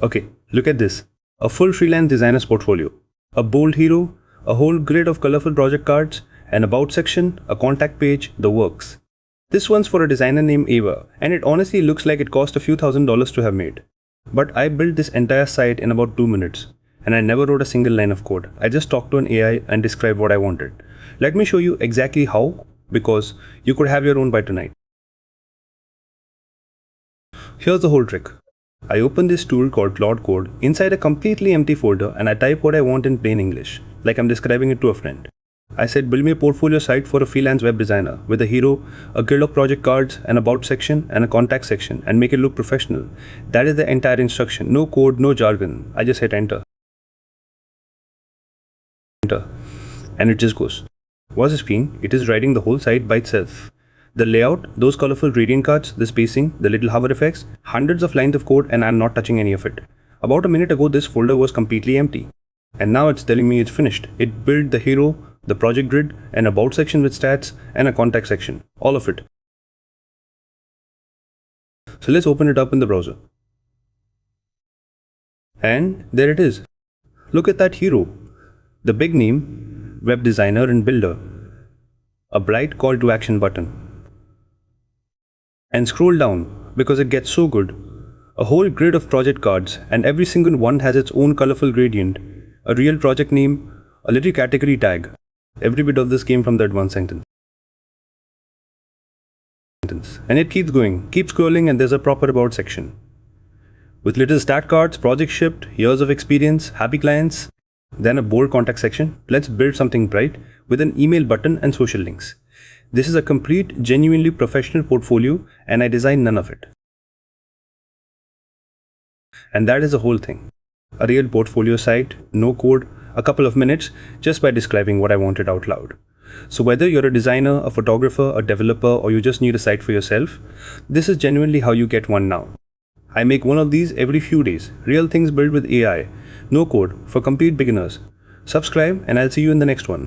Okay, look at this. A full freelance designer's portfolio. A bold hero, a whole grid of colorful project cards, an about section, a contact page, the works. This one's for a designer named Ava, and it honestly looks like it cost a few $1,000s to have made. But I built this entire site in about 2 minutes, and I never wrote a single line of code. I just talked to an AI and described what I wanted. Let me show you exactly how, because you could have your own by tonight. Here's the whole trick. I open this tool called Claude inside a completely empty folder and I type what I want in plain English, like I'm describing it to a friend. I said build me a portfolio site for a freelance web designer with a hero, a guild of project cards, an about section and a contact section and make it look professional. That is the entire instruction. No code, no jargon. I just hit enter. And it just goes. What's the screen? It is writing the whole site by itself. The layout, those colorful gradient cards, the spacing, the little hover effects, hundreds of lines of code and I'm not touching any of it. About a minute ago this folder was completely empty. And now it's telling me it's finished. It built the hero, the project grid, an about section with stats and a contact section. All of it. So let's open it up in the browser. And there it is. Look at that hero. The big name, web designer and builder. A bright call to action button. And scroll down because it gets so good. A whole grid of project cards and every single one has its own colorful gradient, a real project name, a little category tag. Every bit of this came from that one sentence. And it keeps going, keep scrolling and there's a proper about section. With little stat cards, project shipped, years of experience, happy clients, then a bold contact section. Let's build something bright with an email button and social links. This is a complete, genuinely professional portfolio and I designed none of it. And that is the whole thing. A real portfolio site, no code, a couple of minutes, just by describing what I wanted out loud. So whether you're a designer, a photographer, a developer, or you just need a site for yourself, this is genuinely how you get one now. I make one of these every few days. Real things built with AI. No code, for complete beginners. Subscribe and I'll see you in the next one.